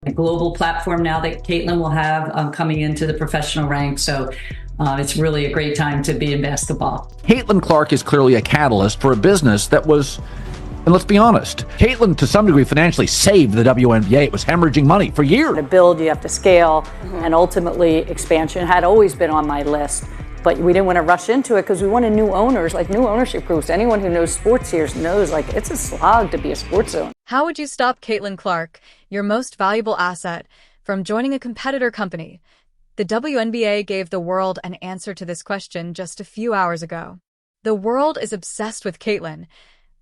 A global platform now that Caitlin will have coming into the professional ranks. So it's really a great time to be in basketball. Caitlin Clark is clearly a catalyst for a business that was, and let's be honest, Caitlin to some degree financially saved the WNBA. It was hemorrhaging money for years. To build, you have to scale, and ultimately expansion had always been on my list. But we didn't want to rush into it because we wanted new owners, like new ownership groups. Anyone who knows sports here knows like it's a slog to be a sports owner. How would you stop Caitlin Clark, your most valuable asset, from joining a competitor company? The WNBA gave the world an answer to this question just a few hours ago. The world is obsessed with Caitlin.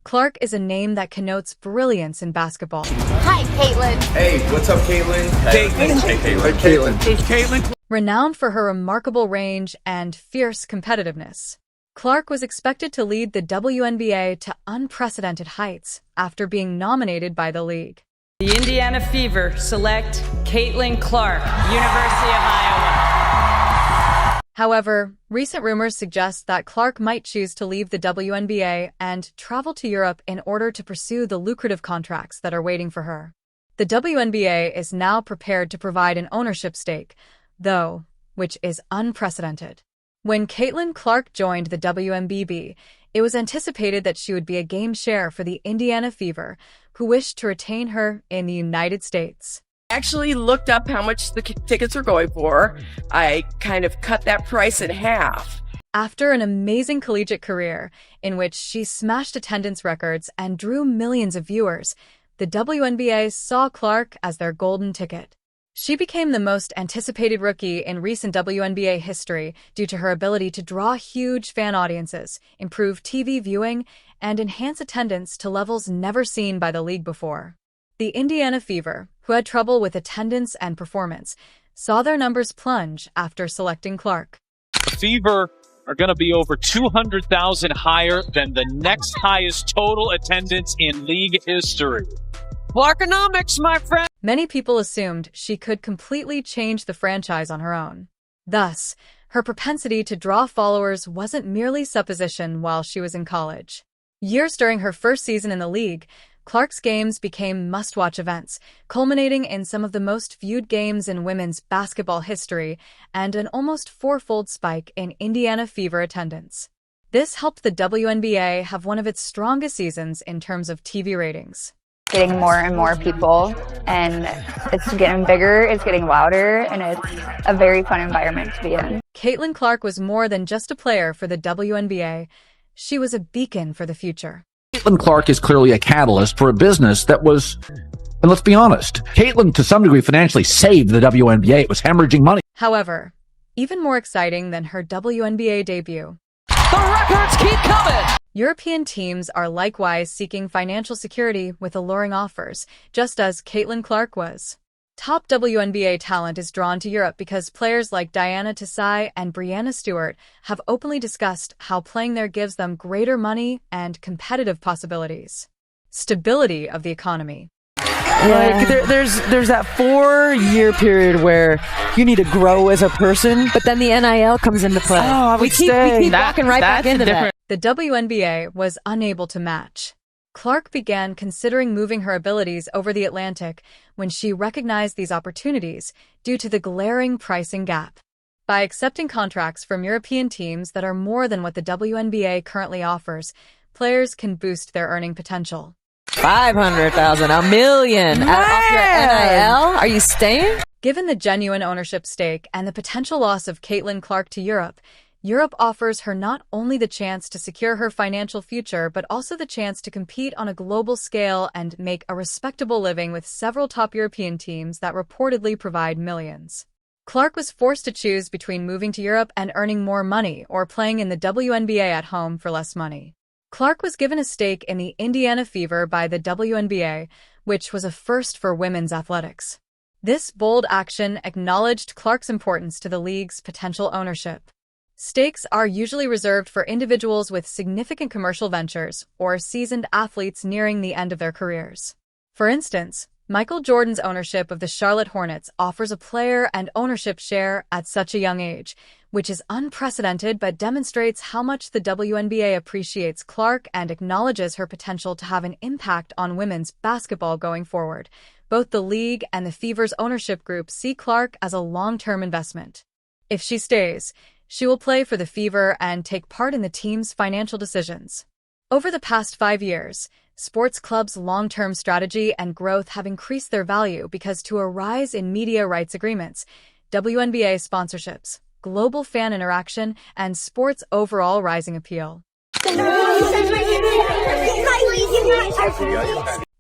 Clark is a name that connotes brilliance in basketball. Hi, Caitlin. Hey, what's up, Caitlin? Caitlin. Hey, Caitlin. Hey, Caitlin. Hey, Caitlin. Renowned for her remarkable range and fierce competitiveness, Clark was expected to lead the WNBA to unprecedented heights after being nominated by the league. The Indiana Fever select Caitlin Clark, University of Iowa. However, recent rumors suggest that Clark might choose to leave the WNBA and travel to Europe in order to pursue the lucrative contracts that are waiting for her. The WNBA is now prepared to provide an ownership stake, though, which is unprecedented. When Caitlin Clark joined the WNBA, it was anticipated that she would be a game share for the Indiana Fever, who wished to retain her in the United States. I actually looked up how much the tickets were going for. I kind of cut that price in half. After an amazing collegiate career in which she smashed attendance records and drew millions of viewers, the WNBA saw Clark as their golden ticket. She became the most anticipated rookie in recent WNBA history due to her ability to draw huge fan audiences, improve TV viewing, and enhance attendance to levels never seen by the league before. The Indiana Fever, who had trouble with attendance and performance, saw their numbers plunge after selecting Clark. The Fever are going to be over 200,000 higher than the next highest total attendance in league history. Clarkonomics, my friend! Many people assumed she could completely change the franchise on her own. Thus, her propensity to draw followers wasn't merely supposition while she was in college. Years during her first season in the league, Clark's games became must-watch events, culminating in some of the most viewed games in women's basketball history and an almost fourfold spike in Indiana Fever attendance. This helped the WNBA have one of its strongest seasons in terms of TV ratings. Getting more and more people, and it's getting bigger, it's getting louder, and it's a very fun environment to be in. Caitlin Clark was more than just a player for the WNBA. She was a beacon for the future. Caitlin Clark is clearly a catalyst for a business that was, and let's be honest, Caitlin to some degree financially saved the WNBA. It was hemorrhaging money. However, even more exciting than her WNBA debut, The records keep coming! European teams are likewise seeking financial security with alluring offers, just as Caitlin Clark was. Top WNBA talent is drawn to Europe because players like Diana Taurasi and Breanna Stewart have openly discussed how playing there gives them greater money and competitive possibilities. Stability of the economy. Like there's that 4-year period where you need to grow as a person, but then the NIL comes into play. Oh, we keep walking right back into that. The WNBA was unable to match. Clark began considering moving her abilities over the Atlantic when she recognized these opportunities due to the glaring pricing gap. By accepting contracts from European teams that are more than what the WNBA currently offers, players can boost their earning potential. 500,000, $1 million off your NIL? Are you staying? Given the genuine ownership stake and the potential loss of Caitlin Clark to Europe offers her not only the chance to secure her financial future, but also the chance to compete on a global scale and make a respectable living with several top European teams that reportedly provide millions. Clark was forced to choose between moving to Europe and earning more money or playing in the WNBA at home for less money. Clark was given a stake in the Indiana Fever by the WNBA, which was a first for women's athletics. This bold action acknowledged Clark's importance to the league's potential ownership. Stakes are usually reserved for individuals with significant commercial ventures or seasoned athletes nearing the end of their careers. For instance, Michael Jordan's ownership of the Charlotte Hornets offers a player and ownership share at such a young age, which is unprecedented but demonstrates how much the WNBA appreciates Clark and acknowledges her potential to have an impact on women's basketball going forward. Both the league and the Fever's ownership group see Clark as a long-term investment. If she stays, she will play for the Fever and take part in the team's financial decisions. Over the past 5 years, sports clubs' long-term strategy and growth have increased their value because to a rise in media rights agreements, WNBA sponsorships, global fan interaction, and sports' overall rising appeal.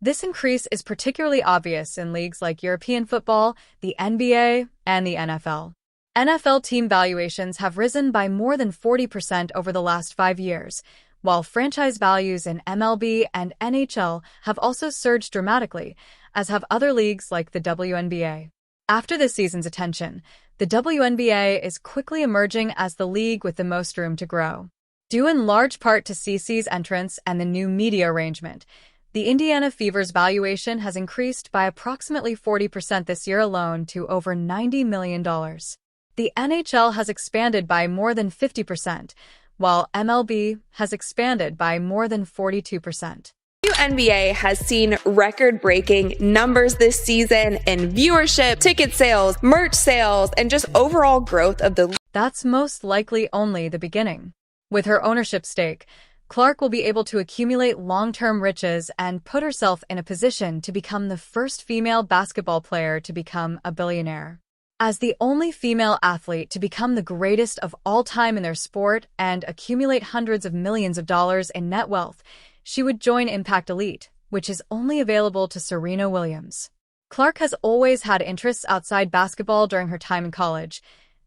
This increase is particularly obvious in leagues like European football, the NBA, and the NFL. NFL team valuations have risen by more than 40% over the last 5 years, while franchise values in MLB and NHL have also surged dramatically, as have other leagues like the WNBA. After this season's attention, the WNBA is quickly emerging as the league with the most room to grow. Due in large part to CeCe's entrance and the new media arrangement, the Indiana Fever's valuation has increased by approximately 40% this year alone to over $90 million. The NHL has expanded by more than 50%, while MLB has expanded by more than 42%. WNBA has seen record-breaking numbers this season in viewership, ticket sales, merch sales, and just overall growth of the league. That's most likely only the beginning. With her ownership stake, Clark will be able to accumulate long-term riches and put herself in a position to become the first female basketball player to become a billionaire. As the only female athlete to become the greatest of all time in their sport and accumulate hundreds of millions of dollars in net wealth, she would join Impact Elite, which is only available to Serena Williams. Clark has always had interests outside basketball during her time in college.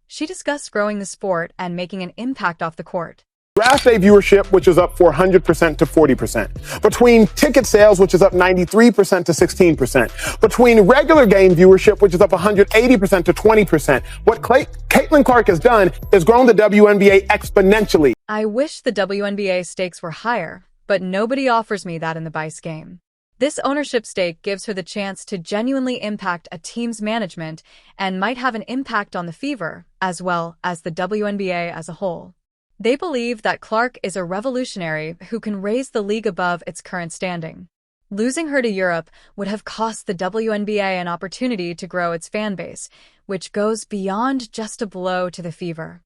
She discussed growing the sport and making an impact off the court. Draft day viewership, which is up 400% to 40%. Between ticket sales, which is up 93% to 16%. Between regular game viewership, which is up 180% to 20%. What Caitlin Clark has done is grown the WNBA exponentially. I wish the WNBA stakes were higher, but nobody offers me that in the Bice game. This ownership stake gives her the chance to genuinely impact a team's management and might have an impact on the Fever, as well as the WNBA as a whole. They believe that Clark is a revolutionary who can raise the league above its current standing. Losing her to Europe would have cost the WNBA an opportunity to grow its fan base, which goes beyond just a blow to the Fever.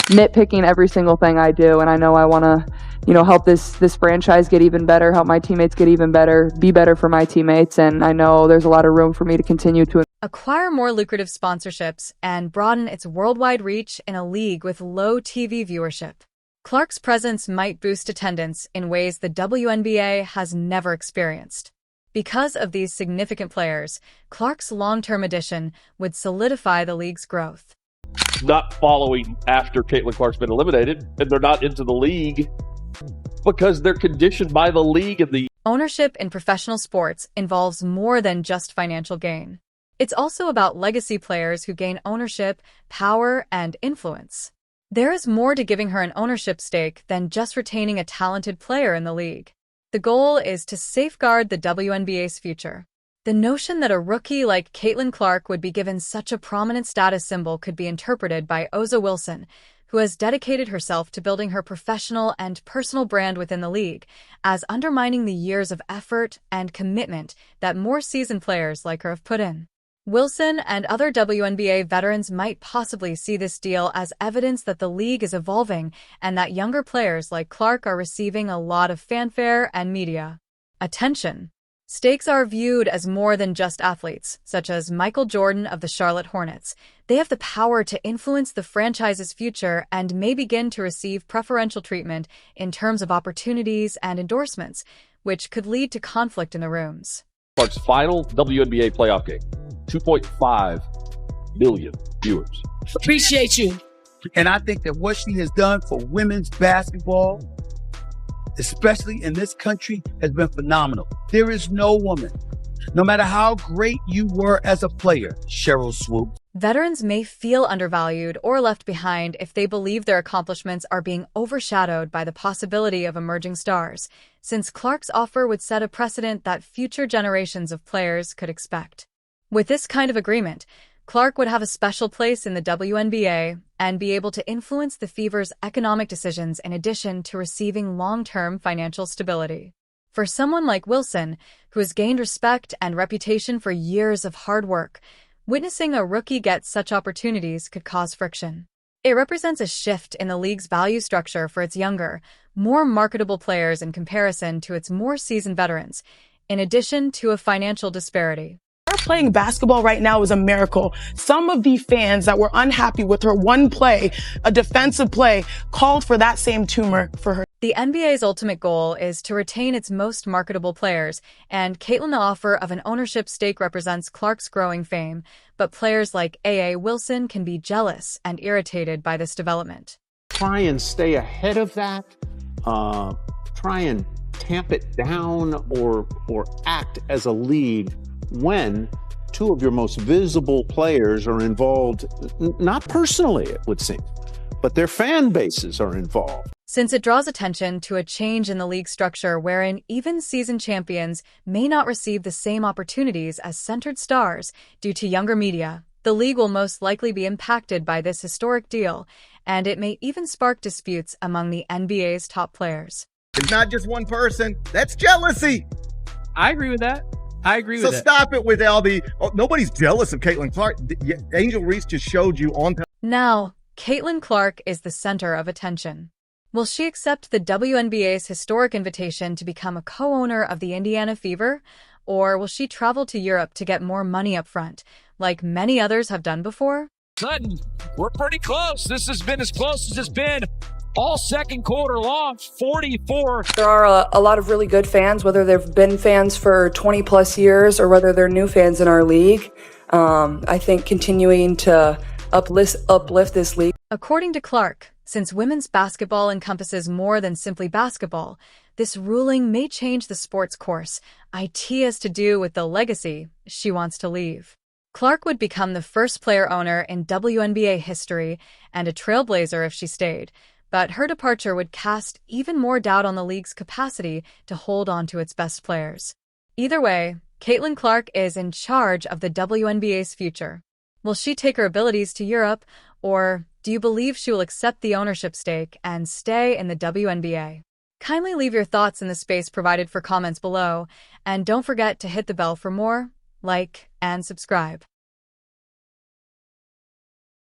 Nitpicking every single thing I do, and I know I want to, help this franchise get even better, help my teammates get even better, be better for my teammates, and I know there's a lot of room for me to continue to acquire more lucrative sponsorships and broaden its worldwide reach in a league with low TV viewership. Clark's presence might boost attendance in ways the WNBA has never experienced. Because of these significant players, Clark's long-term addition would solidify the league's growth. Not following after Caitlin Clark's been eliminated, and they're not into the league because they're conditioned by the league and the ownership in professional sports involves more than just financial gain. It's also about legacy players who gain ownership, power, and influence. There is more to giving her an ownership stake than just retaining a talented player in the league. The goal is to safeguard the WNBA's future. The notion that a rookie like Caitlin Clark would be given such a prominent status symbol could be interpreted by Ozza Wilson, who has dedicated herself to building her professional and personal brand within the league, as undermining the years of effort and commitment that more seasoned players like her have put in. Wilson and other WNBA veterans might possibly see this deal as evidence that the league is evolving and that younger players like Clark are receiving a lot of fanfare and media attention. Stakes are viewed as more than just athletes, such as Michael Jordan of the Charlotte Hornets. They have the power to influence the franchise's future and may begin to receive preferential treatment in terms of opportunities and endorsements, which could lead to conflict in the rooms. Clark's final WNBA playoff game. 2.5 million viewers. Appreciate you. And I think that what she has done for women's basketball, especially in this country, has been phenomenal. There is no woman, no matter how great you were as a player, Cheryl Swoops. Veterans may feel undervalued or left behind if they believe their accomplishments are being overshadowed by the possibility of emerging stars, since Clark's offer would set a precedent that future generations of players could expect. With this kind of agreement, Clark would have a special place in the WNBA and be able to influence the Fever's economic decisions in addition to receiving long-term financial stability. For someone like Wilson, who has gained respect and reputation for years of hard work, witnessing a rookie get such opportunities could cause friction. It represents a shift in the league's value structure for its younger, more marketable players in comparison to its more seasoned veterans, in addition to a financial disparity. Her playing basketball right now is a miracle. Some of the fans that were unhappy with her one play, a defensive play, called for that same tumor for her. The NBA's ultimate goal is to retain its most marketable players, and Caitlin's offer of an ownership stake represents Clark's growing fame, but players like A.A. Wilson can be jealous and irritated by this development. Try and stay ahead of that, try and tamp it down or act as a league when two of your most visible players are involved, not personally, it would seem, but their fan bases are involved. Since it draws attention to a change in the league structure wherein even seasoned champions may not receive the same opportunities as centered stars due to younger media, the league will most likely be impacted by this historic deal, and it may even spark disputes among the NBA's top players. It's not just one person. That's jealousy. I agree with that. So stop it with all the, nobody's jealous of Caitlin Clark. Angel Reese just showed you on. Now, Caitlin Clark is the center of attention. Will she accept the WNBA's historic invitation to become a co-owner of the Indiana Fever, or will she travel to Europe to get more money up front, like many others have done before? Sudden, we're pretty close. This has been as close as it's been all second quarter long, 44. There are a lot of really good fans, whether they've been fans for 20 plus years or whether they're new fans in our league. I think continuing to uplift this league. According to Clark, since women's basketball encompasses more than simply basketball, this ruling may change the sport's course. It has to do with the legacy she wants to leave. Clark would become the first player-owner in WNBA history and a trailblazer if she stayed, but her departure would cast even more doubt on the league's capacity to hold on to its best players. Either way, Caitlin Clark is in charge of the WNBA's future. Will she take her abilities to Europe, or do you believe she will accept the ownership stake and stay in the WNBA? Kindly leave your thoughts in the space provided for comments below, and don't forget to hit the bell for more, like, and subscribe.